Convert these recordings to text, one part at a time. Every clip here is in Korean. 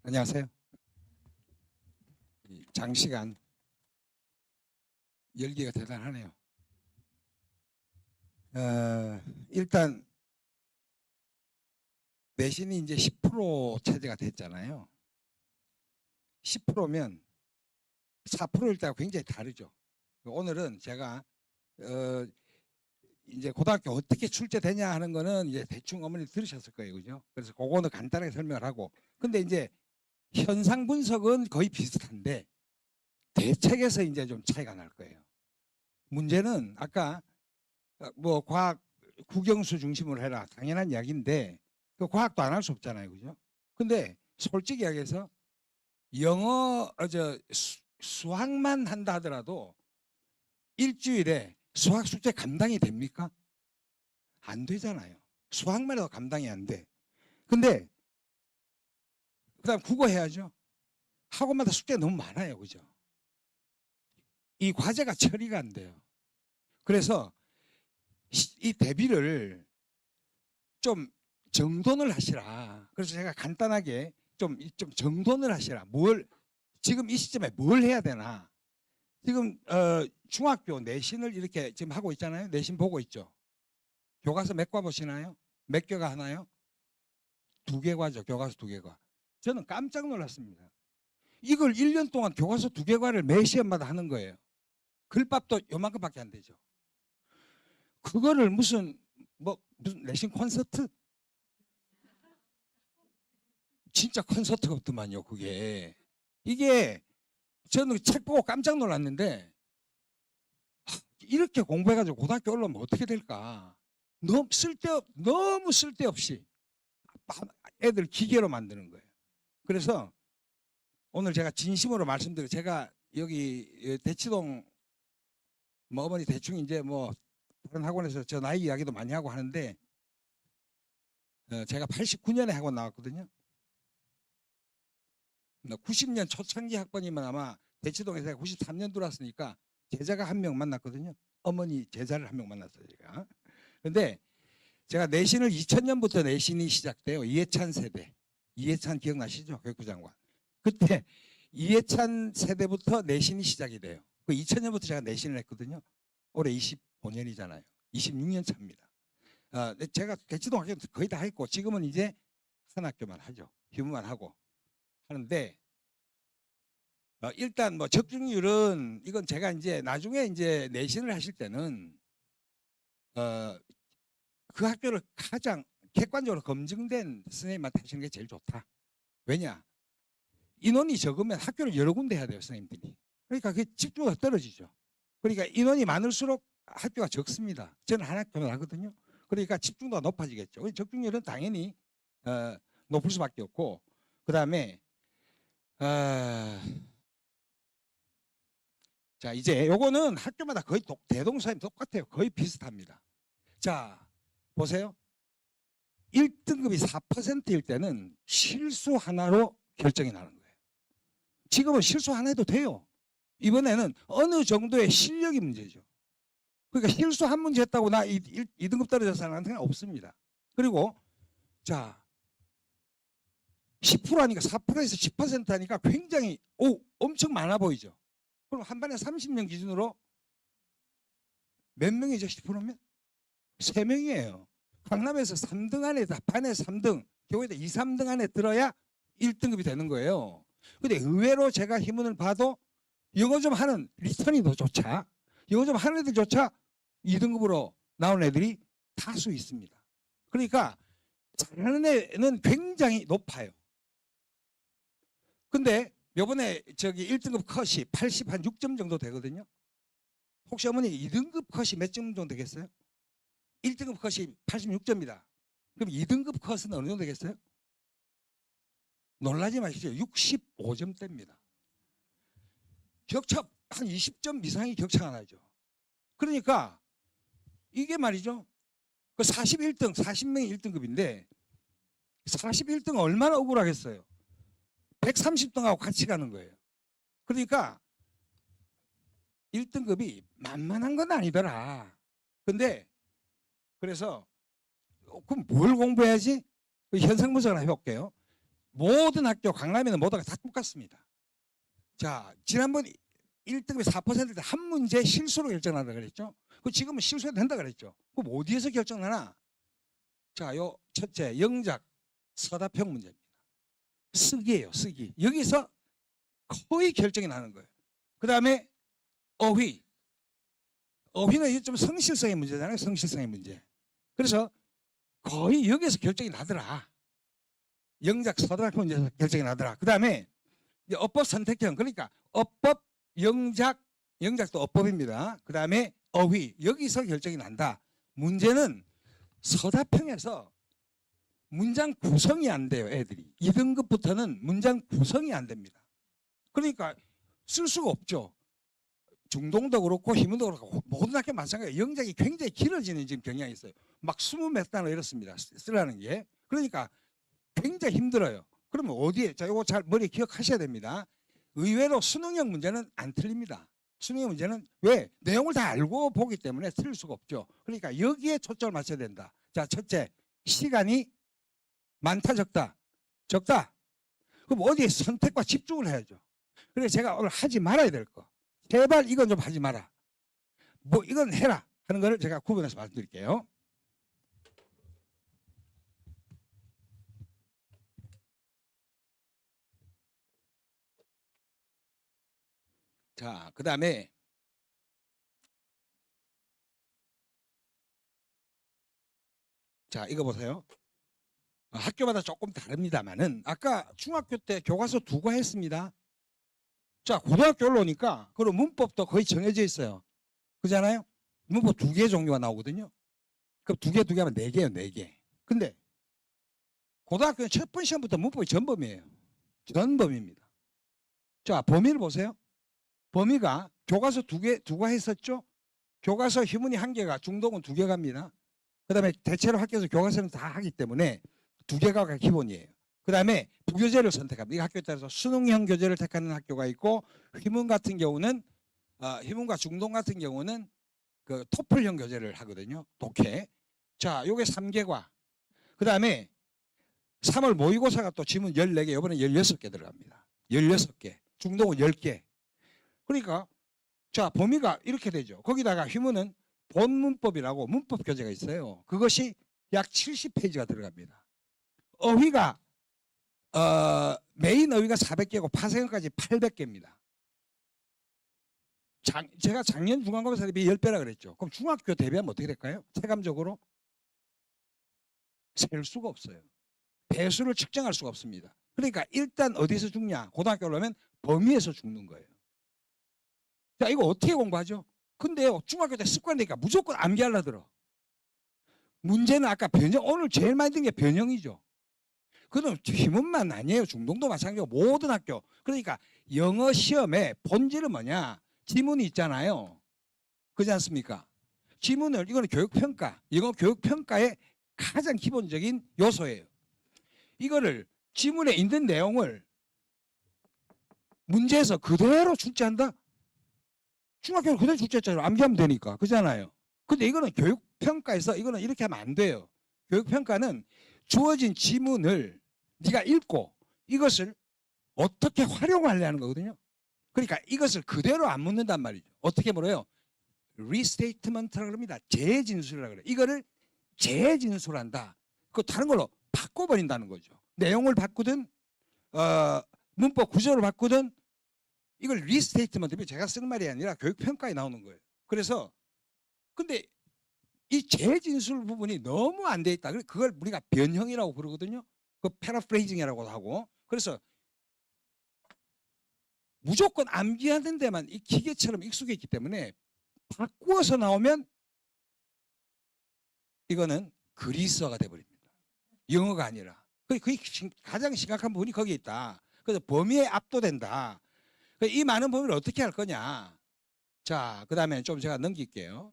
안녕하세요. 장시간 열기가 대단하네요. 일단 내신이 이제 10% 체제가 됐잖아요. 10%면 4%일 때와 굉장히 다르죠. 오늘은 제가 이제 고등학교 어떻게 출제되냐 하는 거는 이제 대충 어머니 들으셨을 거예요, 그죠? 그래서 그거는 간단하게 설명을 하고, 근데 이제 현상 분석은 거의 비슷한데 대책에서 이제 좀 차이가 날 거예요. 문제는 아까 뭐 과학 국영수 중심으로 해라 당연한 이야기인데 그 과학도 안 할 수 없잖아요, 그죠? 근데 솔직히 이야기해서 영어 수학만 한다 하더라도 일주일에 수학 숙제 감당이 됩니까? 안 되잖아요. 수학만 해도 감당이 안 돼. 근데 그다음 국어 해야죠. 학원마다 숙제가 너무 많아요, 그죠? 이 과제가 처리가 안 돼요. 그래서 이 대비를 좀 정돈을 하시라. 그래서 제가 간단하게 좀 정돈을 하시라. 지금 이 시점에 뭘 해야 되나. 지금 중학교 내신을 이렇게 지금 하고 있잖아요. 내신 보고 있죠. 교과서 몇 과 보시나요? 몇 개가 하나요? 2개과죠. 교과서 2개과. 저는 깜짝 놀랐습니다. 이걸 1년 동안 교과서 2개과를 매 시험마다 하는 거예요. 글밥도 요만큼밖에 안 되죠. 그거를 무슨 내신 콘서트? 진짜 콘서트가 없더만요, 그게. 이게 저는 책 보고 깜짝 놀랐는데 이렇게 공부해가지고 고등학교 올라오면 어떻게 될까? 너무 쓸데없이 애들 기계로 만드는 거예요. 그래서 오늘 제가 진심으로 말씀드려요. 제가 여기 대치동 뭐 어머니 대충 이제 뭐 다른 학원에서 저 나이 이야기도 많이 하고 하는데 제가 89년에 학원 나왔거든요. 90년 초창기 학번이면 아마 대치동에서 93년 들어왔으니까 제자가 한 명 만났거든요. 어머니 제자를 한 명 만났어요, 제가. 근데 제가 내신을 2000년부터 내신이 시작돼요. 이해찬 세대. 이해찬 기억나시죠? 교육부 장관. 그때 이해찬 세대부터 내신이 시작이 돼요. 그 2000년부터 제가 내신을 했거든요. 올해 25년이잖아요. 26년 차입니다. 제가 대치동 학교 거의 다 했고 지금은 이제 한 학교만 하죠. 휴무만 하고 하는데 일단 뭐 적중률은 이건 제가 이제 나중에 이제 내신을 하실 때는 그 학교를 가장 객관적으로 검증된 선생님한테 하시는 게 제일 좋다. 왜냐? 인원이 적으면 학교를 여러 군데 해야 돼요, 선생님들이. 그러니까 그 집중도가 떨어지죠. 그러니까 인원이 많을수록 학교가 적습니다. 저는 한 학교만 하거든요. 그러니까 집중도가 높아지겠죠. 적중률은 당연히 높을 수밖에 없고, 그 다음에 자 이제 요거는 학교마다 거의 대동소이하면 똑같아요. 거의 비슷합니다. 자 보세요. 1등급이 4%일 때는 실수 하나로 결정이 나는 거예요. 지금은 실수 하나 해도 돼요. 이번에는 어느 정도의 실력이 문제죠. 그러니까 실수 한 문제 했다고 나 2등급 떨어져서 하는 건 없습니다. 그리고 자 10% 하니까 4%에서 10% 하니까 굉장히 엄청 많아 보이죠. 그럼 한 반에 30명 기준으로 몇 명이죠? 10%면? 3명이에요. 강남에서 3등 안에 반에 3등, 교회에서 2, 3등 안에 들어야 1등급이 되는 거예요. 근데 의외로 제가 희문을 봐도 영어 좀 하는 리턴이 더 좋자, 영어 좀 하는 애들조차 2등급으로 나온 애들이 다수 있습니다. 그러니까 잘하는 애는 굉장히 높아요. 근데 요번에 저기 1등급 컷이 80, 한 6점 정도 되거든요. 혹시 어머니 2등급 컷이 몇 점 정도 되겠어요? 1등급 컷이 86점이다. 그럼 2등급 컷은 어느 정도 되겠어요? 놀라지 마시죠. 65점대입니다. 격차 한 20점 이상이 격차가 나죠. 그러니까 이게 말이죠. 그 41등, 40명이 1등급인데 41등 얼마나 억울하겠어요. 130등하고 같이 가는 거예요. 그러니까 1등급이 만만한 건 아니더라. 근데 그래서 그럼 뭘 공부해야지? 현상 분석을 해볼게요. 모든 학교 강남에는 모두가 다 똑같습니다. 자, 지난번 1등급이 4%때 한 문제 실수로 결정한다 그랬죠. 그 지금은 실수해도 된다 그랬죠. 그럼 어디에서 결정하나? 자, 요 첫째 영작 서답형 문제입니다. 쓰기예요, 쓰기. 여기서 거의 결정이 나는 거예요. 그 다음에 어휘. 어휘는 좀 성실성의 문제잖아요. 성실성의 문제. 그래서 거의 여기서 결정이 나더라. 영작 서답형 문제에서 결정이 나더라. 그 다음에 어법 선택형. 그러니까 어법, 영작, 영작도 어법입니다. 그 다음에 어휘. 여기서 결정이 난다. 문제는 서답형에서 문장 구성이 안 돼요. 애들이 2등급부터는 문장 구성이 안 됩니다. 그러니까 쓸 수가 없죠. 중동도 그렇고 희문도 그렇고 모든 학교 마찬가지예요. 영작이 굉장히 길어지는 지금 경향이 있어요. 막 20몇 단어 이렇습니다. 쓰라는 게. 그러니까 굉장히 힘들어요. 그러면 어디에? 자, 이거 잘 머리에 기억하셔야 됩니다. 의외로 수능형 문제는 안 틀립니다. 수능형 문제는 왜? 내용을 다 알고 보기 때문에 틀릴 수가 없죠. 그러니까 여기에 초점을 맞춰야 된다. 자, 첫째, 시간이 많다, 적다? 적다. 그럼 어디에 선택과 집중을 해야죠. 그래서 제가 오늘 하지 말아야 될 거. 제발 이건 좀 하지 마라. 뭐 이건 해라 하는 거를 제가 구분해서 말씀드릴게요. 자, 그 다음에 자, 이거 보세요. 학교마다 조금 다릅니다만은 아까 중학교 때 교과서 두 과 했습니다. 자, 고등학교 올라오니까 그리고 문법도 거의 정해져 있어요. 그잖아요? 문법 2개 종류가 나오거든요. 그럼 2개 하면 4개예요, 4개. 근데 고등학교는 첫 번 시험부터 문법이 전범이에요. 전범입니다. 자, 범위를 보세요. 범위가 교과서 2과 했었죠? 교과서 희문이 1개가, 중동은 2개 갑니다. 그 다음에 대체로 학교에서 교과서는 다 하기 때문에 2개가 기본이에요. 그 다음에 부교재를 선택합니다. 이 학교에 따라서 수능형 교재를 택하는 학교가 있고, 희문 같은 경우는 희문과 중동 같은 경우는 그 토플형 교재를 하거든요. 독해. 자, 요게 3개과. 그 다음에 3월 모의고사가 또 지문 14개, 이번에 16개 들어갑니다. 16개. 중동은 10개. 그러니까 자, 범위가 이렇게 되죠. 거기다가 희문은 본문법이라고 문법 교재가 있어요. 그것이 약 70페이지가 들어갑니다. 어휘가 메인 어휘가 400개고 파생어까지 800개입니다. 제가 작년 중간고사 대비 10배라 그랬죠. 그럼 중학교 대비하면 어떻게 될까요? 체감적으로 셀 수가 없어요. 배수를 측정할 수가 없습니다. 그러니까 일단 어디서 죽냐? 고등학교 올라오면 범위에서 죽는 거예요. 자, 이거 어떻게 공부하죠? 근데요, 중학교 때 습관되니까 무조건 암기하려 들어. 문제는 아까 변형, 오늘 제일 많이 든 게 변형이죠. 그건 희문만 아니에요. 중동도 마찬가지고 모든 학교. 그러니까 영어 시험의 본질은 뭐냐? 지문이 있잖아요. 그렇지 않습니까? 지문을, 이거는 교육평가, 영어 교육평가의 가장 기본적인 요소예요. 이거를 지문에 있는 내용을 문제에서 그대로 출제한다? 중학교는 그대로 출제했잖아요. 암기하면 되니까. 그렇잖아요. 근데 이거는 교육평가에서 이거는 이렇게 하면 안 돼요. 교육평가는 주어진 지문을 네가 읽고 이것을 어떻게 활용하려는 거거든요. 그러니까 이것을 그대로 안 묻는단 말이죠. 어떻게 물어요? 리스테이트먼트라고 합니다. 재진술이라고 그래요. 이거를 재진술한다. 그 다른 걸로 바꿔버린다는 거죠. 내용을 바꾸든 문법 구조를 바꾸든 이걸 리스테이트먼트, 제가 쓰는 말이 아니라 교육평가에 나오는 거예요. 그래서 근데 이 재진술 부분이 너무 안 돼 있다. 그걸 우리가 변형이라고 부르거든요. 그 패러프레이징이라고 하고. 그래서 무조건 암기하는 데만 이 기계처럼 익숙해 있기 때문에 바꾸어서 나오면 이거는 그리스어가 돼버립니다. 영어가 아니라. 그게 가장 심각한 부분이 거기에 있다. 그래서 범위에 압도된다. 이 많은 범위를 어떻게 할 거냐. 자, 그 다음에 좀 제가 넘길게요.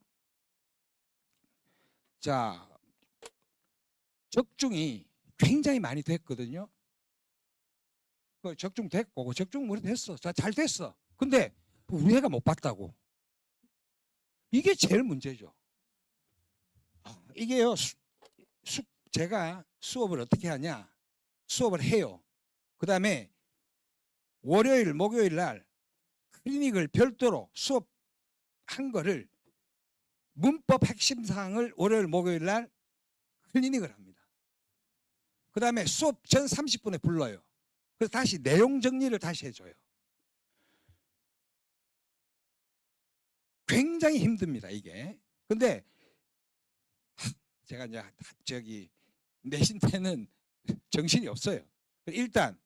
자, 적중이 굉장히 많이 됐거든요. 적중됐고, 적중 우리 됐어. 자, 잘 됐어. 근데 우리 애가 못 봤다고. 이게 제일 문제죠. 이게요, 제가 수업을 어떻게 하냐. 수업을 해요. 그 다음에 월요일, 목요일 날 클리닉을 별도로 수업한 거를 문법 핵심 사항을 월요일, 목요일 날 클리닉을 합니다. 그 다음에 수업 전 30분에 불러요. 그래서 다시 내용 정리를 다시 해줘요. 굉장히 힘듭니다, 이게. 근데 제가 이제 저기 내신 때는 정신이 없어요. 일단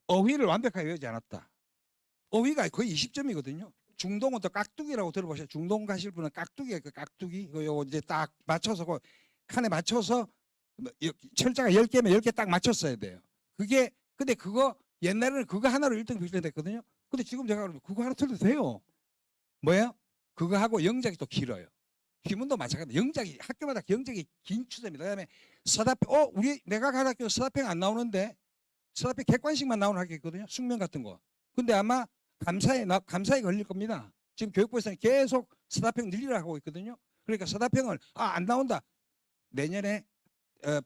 어휘를 완벽하게 외우지 않았다. 어휘가 거의 20점이거든요. 중동은 또 깍두기라고 들어보세요. 중동 가실 분은 깍두기예요. 그 깍두기. 이거 이제 딱 맞춰서 그 칸에 맞춰서 철자가 10개면 10개 딱 맞췄어야 돼요. 그게 근데 그거 옛날에는 그거 하나로 1등 비슷했거든요. 근데 지금 제가 그러면 그거 하나 틀려도 돼요. 뭐예요? 그거 하고 영작이 또 길어요. 기문도 마찬가지. 영작이 학교마다 영작이 긴 추세입니다. 그다음에 서답형 우리 내가 간 학교 서답형 안 나오는데 서답형 객관식만 나오는 학교 있거든요. 숙명 같은 거. 근데 아마 감사에 걸릴 겁니다. 지금 교육부에서는 계속 서답형 늘리라고 하고 있거든요. 그러니까 서답형을 안 나온다. 내년에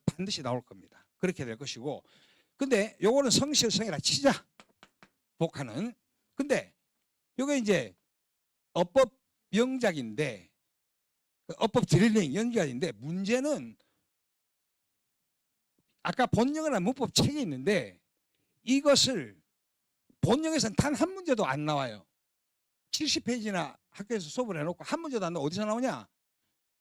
반드시 나올 겁니다. 그렇게 될 것이고. 근데 요거는 성실성이라 치자. 복하는. 근데 요게 이제 어법 영작인데 어법 드릴링 연기인데 문제는 아까 본영이라는 문법 책이 있는데 이것을 본영에서는 단 한 문제도 안 나와요. 70페이지나 학교에서 수업을 해놓고 한 문제도 안 나와. 어디서 나오냐?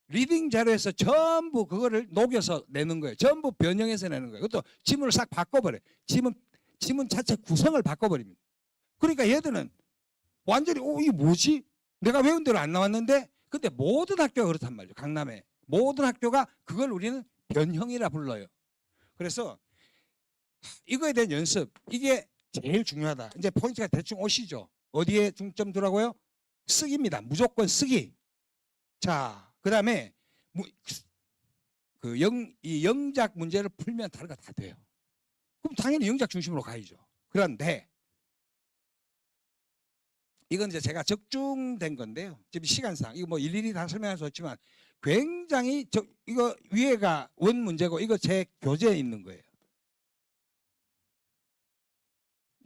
리딩 자료에서 전부 그거를 녹여서 내는 거예요. 전부 변형해서 내는 거예요. 그것도 지문을 싹 바꿔버려요. 지문 자체 구성을 바꿔버립니다. 그러니까 얘들은 완전히 이게 뭐지? 내가 외운 대로 안 나왔는데 근데 모든 학교가 그렇단 말이죠. 강남에. 모든 학교가 그걸 우리는 변형이라 불러요. 그래서 이거에 대한 연습 이게 제일 중요하다. 이제 포인트가 대충 오시죠. 어디에 중점 두라고요? 쓰기입니다. 무조건 쓰기. 자, 그 다음에 이 영작 문제를 풀면 다른 거 다 돼요. 그럼 당연히 영작 중심으로 가야죠. 그런데 이건 이제 제가 적중된 건데요. 지금 시간상 이거 뭐 일일이 다 설명할 수 없지만 굉장히 이거 위에가 원 문제고 이거 제 교재에 있는 거예요.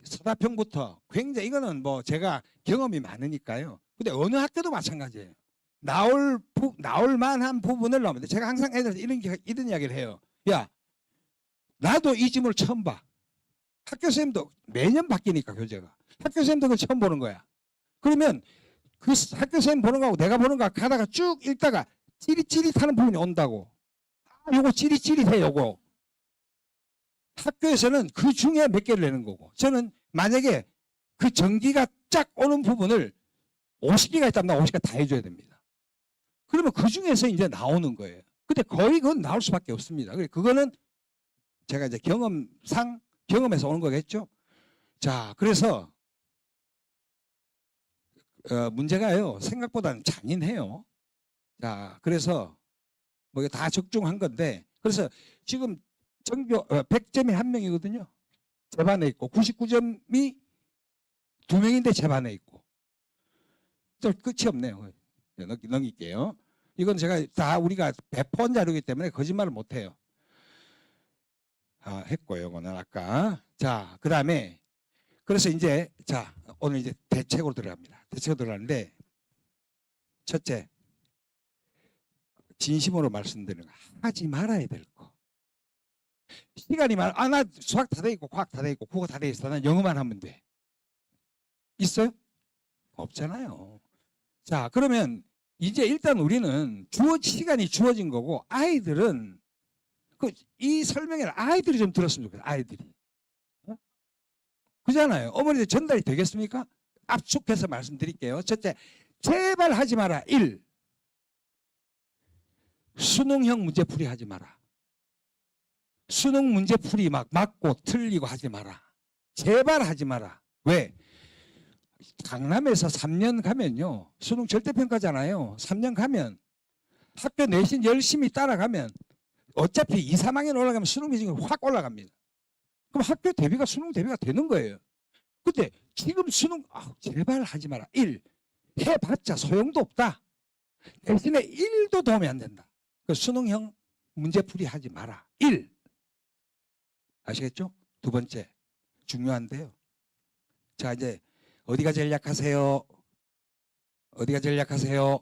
서답형부터 굉장히 이거는 뭐 제가 경험이 많으니까요. 근데 어느 학교도 마찬가지예요. 나올 만한 부분을 나오는데 제가 항상 애들한테 이런 이야기를 해요. 야, 나도 이 지문을 처음 봐. 학교 선생님도 매년 바뀌니까 교재가. 학교 선생님도 그걸 처음 보는 거야. 그러면 그 학교 선생님 보는 거하고 내가 보는 거 가다가 쭉 읽다가 찌릿찌릿하는 부분이 온다고. 요거 찌릿찌릿해 요거. 학교에서는 그 중에 몇 개를 내는 거고 저는 만약에 그 전기가 쫙 오는 부분을 50개가 있다면 나 50개 다 해줘야 됩니다. 그러면 그 중에서 이제 나오는 거예요. 근데 거의 그건 나올 수밖에 없습니다. 그거는 제가 이제 경험에서 오는 거겠죠. 자, 그래서 문제가요 생각보다는 잔인해요. 자, 그래서 뭐 이거 다 적중한 건데 그래서 지금 전교 100점이 한 명이거든요. 제 반에 있고 99점이 두 명인데 제 반에 있고 좀 끝이 없네요. 넘길게요. 이건 제가 다 우리가 배포한 자료이기 때문에 거짓말을 못해요. 했고요. 이거는 아까. 자, 그 다음에 그래서 이제 자 오늘 이제 대책으로 들어갑니다. 대책으로 들어가는데 첫째 진심으로 말씀드리는 거 하지 말아야 될 거. 시간이 나 수학 다 돼 있고 과학 다 돼 있고 국어 다 돼 있어. 난 영어만 하면 돼. 있어요? 없잖아요. 자, 그러면 이제 일단 우리는 시간이 주어진 거고 아이들은 이 설명을 아이들이 좀 들었으면 좋겠어요. 아이들이. 그잖아요. 어머니들 전달이 되겠습니까? 압축해서 말씀드릴게요. 첫째, 제발 하지 마라. 1. 수능형 문제풀이 하지 마라. 수능 문제풀이 막 맞고 틀리고 하지 마라. 제발 하지 마라. 왜? 강남에서 3년 가면요. 수능 절대평가잖아요. 3년 가면 학교 내신 열심히 따라가면 어차피 2, 3학년 올라가면 수능 비중이 확 올라갑니다. 그럼 학교 대비가 수능 대비가 되는 거예요. 근데 지금 수능 제발 하지 마라. 1. 해봤자 소용도 없다. 대신에 1도 도움이 안 된다. 그 수능형 문제풀이 하지 마라. 1. 아시겠죠? 두 번째. 중요한데요. 자, 이제 어디가 제일 약하세요? 어디가 제일 약하세요?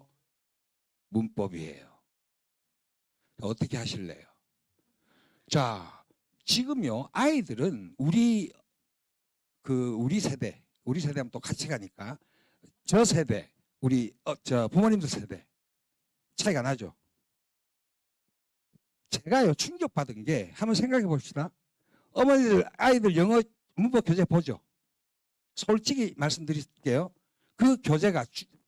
문법이에요. 어떻게 하실래요? 자, 지금요, 아이들은 우리 세대하면 또 같이 가니까 저 세대, 저 부모님들 세대 차이가 나죠. 제가요, 충격받은 게 한번 생각해 봅시다. 어머니들 아이들 영어 문법 교재 보죠. 솔직히 말씀드릴게요. 그 교재가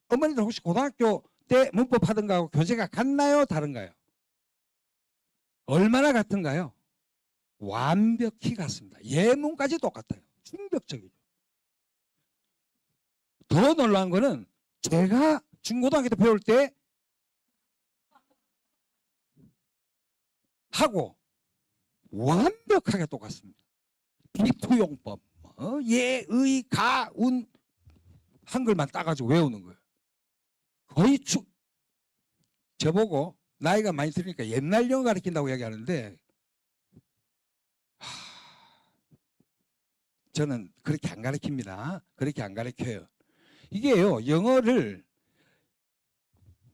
어머니들 혹시 고등학교 때 문법 하던 거하고 교재가 같나요? 다른가요? 얼마나 같은가요? 완벽히 같습니다. 예문까지 똑같아요. 충격적이죠. 더 놀라운 거는 제가 중고등학교 때 배울 때 하고 완벽하게 똑같습니다. 비투용법, 예, 의, 가, 운 한글만 따가지고 외우는 거예요. 거의 저보고 나이가 많이 들으니까 옛날 영어 가르친다고 이야기하는데 저는 그렇게 안 가르칩니다. 그렇게 안 가르쳐요. 이게요, 영어를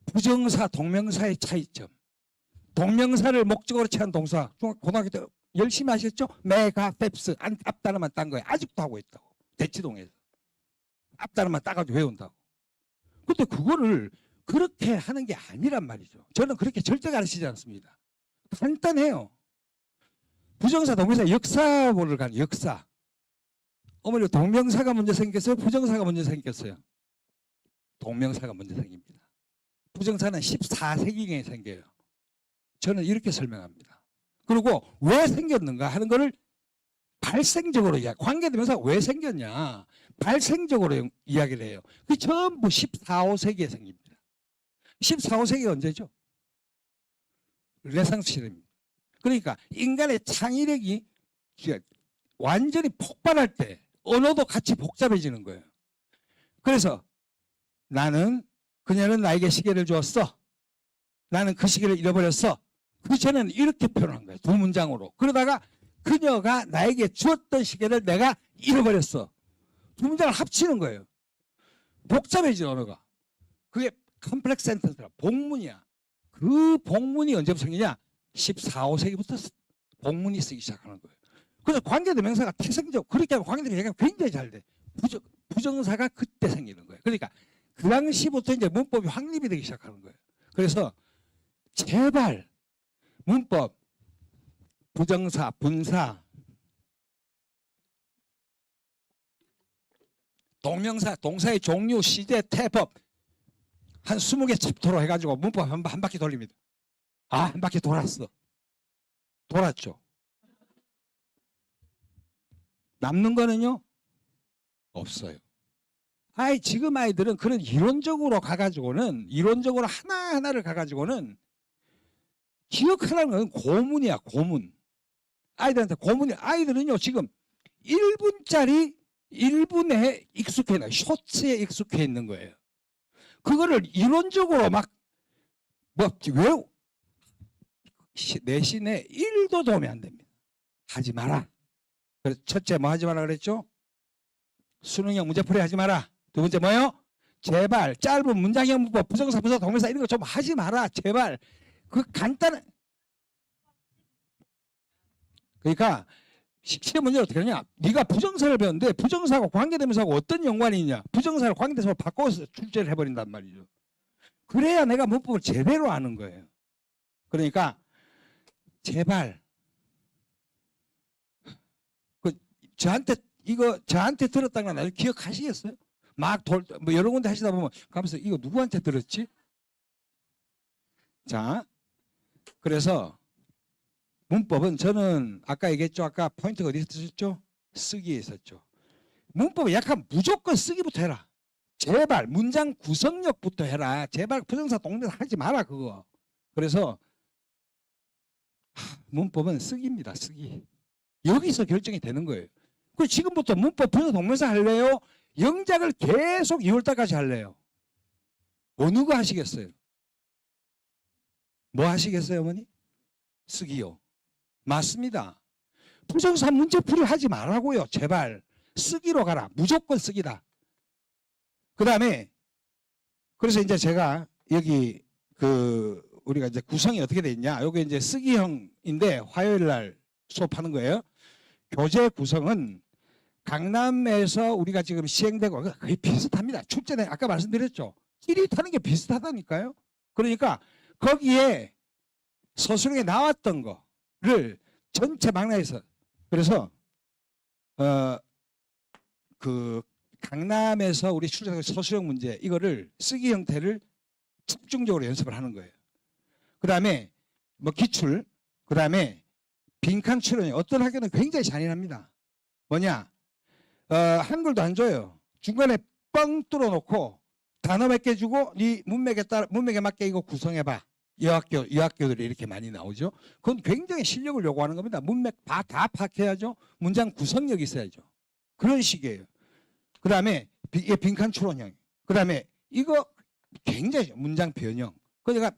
부정사, 동명사의 차이점. 동명사를 목적으로 취한 동사. 고등학교 때 열심히 하셨죠? 메가, 펩스, 앞단어만 딴 거예요. 아직도 하고 있다고. 대치동에서. 앞단어만 따가지고 외운다고. 근데 그거를 그렇게 하는 게 아니란 말이죠. 저는 그렇게 절대 가르치지 않습니다. 간단해요. 부정사, 동명사, 역사를 가는 역사. 어머니 동명사가 먼저 생겼어요? 부정사가 먼저 생겼어요? 동명사가 먼저 생깁니다. 부정사는 14세기경에 생겨요. 저는 이렇게 설명합니다. 그리고 왜 생겼는가 하는 거를 발생적으로 관계대명사가 왜 생겼냐 발생적으로 이야기를 해요. 그 전부 14, 5세기에 생깁니다. 14, 5세기가 언제죠? 르네상스 시대입니다. 그러니까 인간의 창의력이 완전히 폭발할 때 언어도 같이 복잡해지는 거예요. 그래서 그녀는 나에게 시계를 주었어. 나는 그 시계를 잃어버렸어. 그 전에는 이렇게 표현한 거예요. 두 문장으로. 그러다가 그녀가 나에게 주었던 시계를 내가 잃어버렸어. 두 문장을 합치는 거예요. 복잡해진 언어가. 그게 컴플렉스 센텐스라 복문이야. 그 복문이 언제부터 생기냐? 14, 5세기부터 복문이 쓰기 시작하는 거예요. 그래서 관계대명사가 태생적 그렇게 하면 관계대명사가 굉장히 잘 돼. 부정사가 그때 생기는 거예요. 그러니까 그 당시부터 이제 문법이 확립이 되기 시작하는 거예요. 그래서 제발 문법, 부정사, 분사, 동명사, 동사의 종류, 시제, 태법 한 20개 챕터로 해가지고 문법 한 바퀴 돌립니다. 한 바퀴 돌았어. 돌았죠. 남는 거는요? 없어요. 지금 아이들은 그런 이론적으로 하나하나를 가가지고는 기억하라는 건 고문이야, 고문. 아이들한테 아이들은요, 지금 1분에 익숙해 있는, 쇼츠에 익숙해 있는 거예요. 그거를 이론적으로 내신에 1도 도움이 안 됩니다. 하지 마라. 그래서 첫째 뭐 하지 마라 그랬죠? 수능형 문제풀이 하지 마라. 두 번째 뭐요? 제발 짧은 문장형 문법, 부정사, 부사, 동명사 이런 거 좀 하지 마라. 제발. 그 간단한. 그러니까 시험 문제 어떻게 하냐? 네가 부정사를 배웠는데 부정사하고 관계대명사하고 어떤 연관이 있냐? 부정사를 관계대명사로 바꿔서 출제를 해버린단 말이죠. 그래야 내가 문법을 제대로 아는 거예요. 그러니까 제발 저한테 들었다는 건 나중에 기억하시겠어요? 뭐 여러 군데 하시다 보면 가면서 이거 누구한테 들었지? 자, 그래서 문법은 저는 아까 얘기했죠. 아까 포인트가 어디 있었죠? 쓰기에 있었죠. 문법이 약하면 무조건 쓰기부터 해라. 제발 문장 구성력부터 해라. 제발 부정사 동명사 하지 마라 그거. 그래서 문법은 쓰기입니다. 쓰기. 여기서 결정이 되는 거예요. 그 지금부터 문법 부정사 동명사 할래요? 영작을 계속 2월달까지 할래요? 어느 거 하시겠어요? 뭐 하시겠어요, 어머니? 쓰기요. 맞습니다. 부정사 문제풀이 하지 말라고요. 제발. 쓰기로 가라. 무조건 쓰기다. 그 다음에 그래서 이제 제가 여기 우리가 이제 구성이 어떻게 돼 있냐. 여기 이제 쓰기형인데 화요일 날 수업하는 거예요. 교재 구성은 강남에서 우리가 지금 시행되고 거의 비슷합니다. 축제는 아까 말씀드렸죠. 찌릿하는 게 비슷하다니까요. 그러니까 거기에 서술형에 나왔던 거를 전체 망라해서 그래서 강남에서 우리 출제한 서술형 문제 이거를 쓰기 형태를 집중적으로 연습을 하는 거예요. 그 다음에 뭐 기출, 그 다음에 빈칸 출연이 어떤 학교는 굉장히 잔인합니다. 뭐냐? 한글도 안 줘요. 중간에 뻥 뚫어놓고 단어 몇 개 주고 네 문맥에 맞게 이거 구성해봐. 여학교들이 이렇게 많이 나오죠. 그건 굉장히 실력을 요구하는 겁니다. 문맥 다 파악해야죠. 문장 구성력이 있어야죠. 그런 식이에요. 그 다음에 빈칸 추론형. 그 다음에 이거 굉장히 문장 변형. 그러니까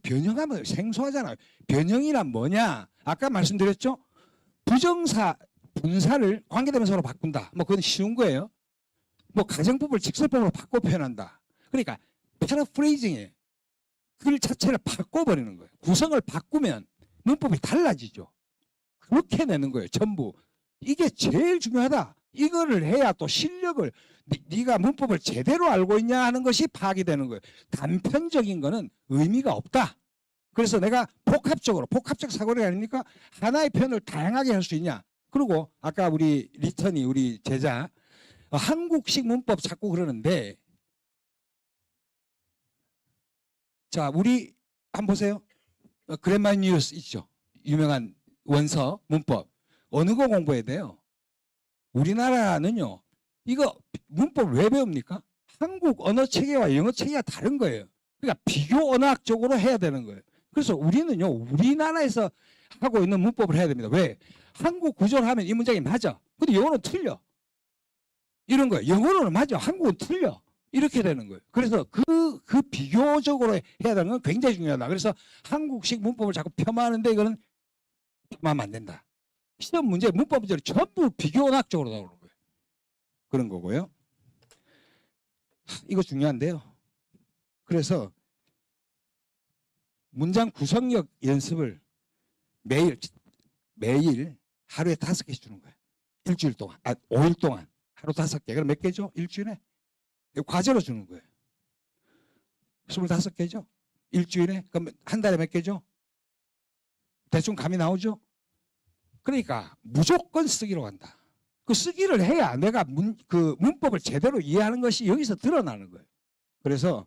변형하면 생소하잖아요. 변형이란 뭐냐? 아까 말씀드렸죠. 부정사 분사를 관계대명사로 바꾼다. 뭐 그건 쉬운 거예요. 뭐 가정법을 직설법으로 바꿔 표현한다. 그러니까 패러프레이징이에요. 글 자체를 바꿔버리는 거예요. 구성을 바꾸면 문법이 달라지죠. 그렇게 내는 거예요. 전부. 이게 제일 중요하다. 이거를 해야 또 실력을 네가 문법을 제대로 알고 있냐 하는 것이 파악이 되는 거예요. 단편적인 거는 의미가 없다. 그래서 내가 복합적 사고력 아닙니까? 하나의 표현을 다양하게 할 수 있냐. 그리고 아까 우리 리턴이 우리 제자 한국식 문법 자꾸 그러는데 자 우리 한번 보세요. 그래마 뉴스 있죠. 유명한 원서 문법. 어느 거 공부해야 돼요? 우리나라는요. 이거 문법 왜 배웁니까? 한국 언어 체계와 영어 체계가 다른 거예요. 그러니까 비교 언어학적으로 해야 되는 거예요. 그래서 우리는요. 우리나라에서 하고 있는 문법을 해야 됩니다. 왜? 한국 구조를 하면 이 문장이 맞아. 근데 영어는 틀려. 이런 거예요. 영어로는 맞아. 한국은 틀려. 이렇게 되는 거예요. 그래서 그 비교적으로 해야 되는 건 굉장히 중요하다. 그래서 한국식 문법을 자꾸 폄하하는데 이거는 폄하하면 안 된다. 시험 문제, 문법 문제를 전부 비교언어학적으로 나오는 거예요. 그런 거고요. 이거 중요한데요. 그래서 문장 구성력 연습을 매일 하루에 5개씩 주는 거예요. 일주일 동안, 5일 동안 하루 5개. 그럼 몇 개죠? 일주일에? 과제로 주는 거예요. 25개죠? 일주일에? 그럼 한 달에 몇 개죠? 대충 감이 나오죠? 그러니까 무조건 쓰기로 간다. 그 쓰기를 해야 내가 문법을 제대로 이해하는 것이 여기서 드러나는 거예요. 그래서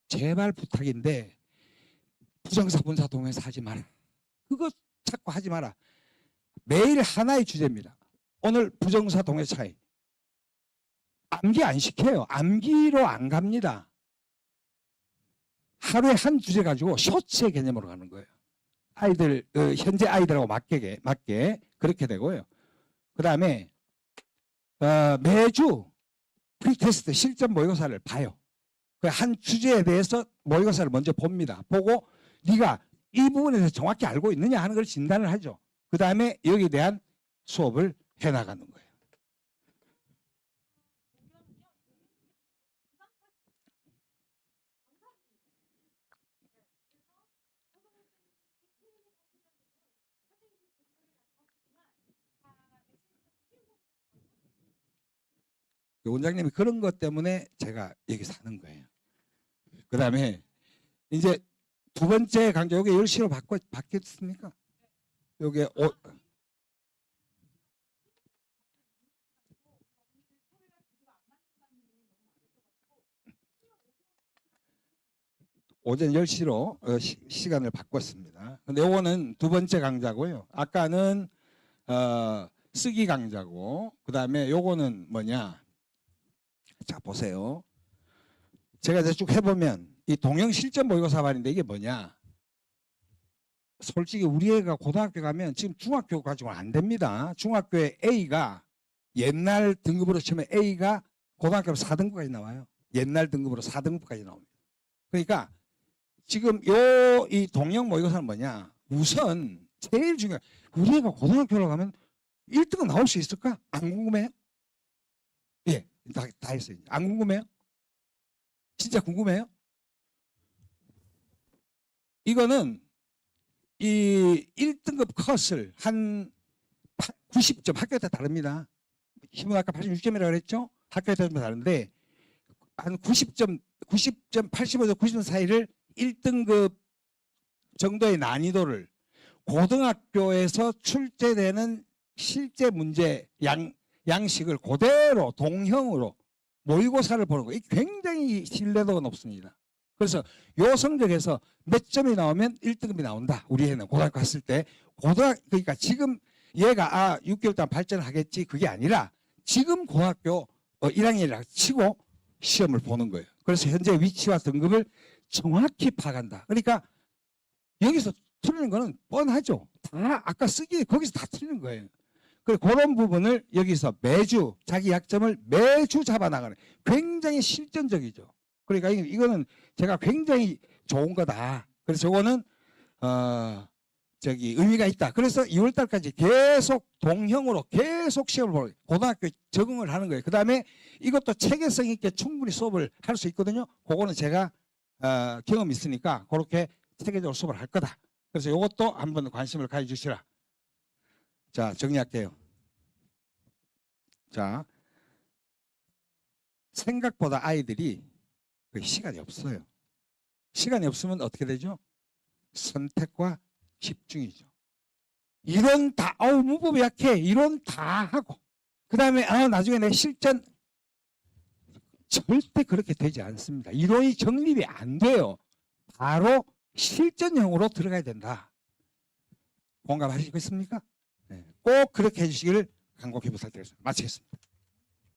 제발 부탁인데 부정사, 분사, 동명사 하지 마라. 그거 자꾸 하지 마라. 매일 하나의 주제입니다. 오늘 부정사, 동명사 차이. 암기 안 시켜요. 암기로 안 갑니다. 하루에 한 주제 가지고 쇼츠의 개념으로 가는 거예요. 아이들 현재 아이들하고 맞게 그렇게 되고요. 그 다음에 매주 프리테스트 실전 모의고사를 봐요. 한 주제에 대해서 모의고사를 먼저 봅니다. 보고 네가 이 부분에 대해서 정확히 알고 있느냐 하는 걸 진단을 하죠. 그 다음에 여기에 대한 수업을 해나가는 거예요. 원장님이 그런 것 때문에 제가 여기 사는 거예요. 그 다음에 이제 두 번째 강좌 여기 10시로 바뀌었습니까? 여기 오전 10시로 시간을 바꿨습니다. 근데 요거는 두 번째 강좌고요. 아까는 쓰기 강좌고 그 다음에 요거는 뭐냐. 자 보세요. 제가 이제 쭉 해보면 이 동영 실전 모의고사 말인데 이게 뭐냐. 솔직히 우리 애가 고등학교 가면 지금 중학교 가지고는 안 됩니다. 중학교에 A가 옛날 등급으로 치면 A가 고등학교 4등급까지 나와요. 옛날 등급으로 4등급까지 나옵니다. 그러니까 지금 이 동영 모의고사는 뭐냐. 우선 제일 중요한 우리 애가 고등학교로 가면 1등은 나올 수 있을까? 안 궁금해요? 예, 다 했어요. 안 궁금해요? 진짜 궁금해요? 이거는 이 1등급 컷을 한 90점, 학교에 따라 다릅니다. 신문 아까 86점이라고 그랬죠? 학교에 따라 다른데 한 90점, 85점, 90점 사이를 1등급 정도의 난이도를 고등학교에서 출제되는 실제 문제 양식을 그대로 동형으로 모의고사를 보는 거, 이 굉장히 신뢰도가 높습니다. 그래서 요 성적에서 몇 점이 나오면 1등급이 나온다. 우리 애는 고등학교 갔을 때 그러니까 지금 얘가 6개월 동안 발전하겠지 그게 아니라 지금 고등학교 1학년이라 치고 시험을 보는 거예요. 그래서 현재 위치와 등급을 정확히 파악한다. 그러니까 여기서 틀리는 거는 뻔하죠. 다 아까 쓰기에 거기서 다 틀리는 거예요. 그리고 그런 부분을 여기서 매주 자기 약점을 매주 잡아나가는 굉장히 실전적이죠. 그러니까 이거는 제가 굉장히 좋은 거다. 그래서 이거는 의미가 있다. 그래서 2월 달까지 계속 동형으로 계속 시험을 보고 고등학교 적응을 하는 거예요. 그 다음에 이것도 체계성 있게 충분히 수업을 할 수 있거든요. 그거는 제가 경험이 있으니까 그렇게 체계적으로 수업을 할 거다. 그래서 이것도 한번 관심을 가져주시라. 자, 정리할게요. 자, 생각보다 아이들이 시간이 없어요. 시간이 없으면 어떻게 되죠? 선택과 집중이죠. 이론 다, 문법이 약해. 이론 다 하고. 그 다음에, 나중에 내 실전. 절대 그렇게 되지 않습니다. 이론이 정립이 안 돼요. 바로 실전형으로 들어가야 된다. 공감하시겠습니까? 네. 꼭 그렇게 해주시기를 간곡히 부탁드리겠습니다. 마치겠습니다.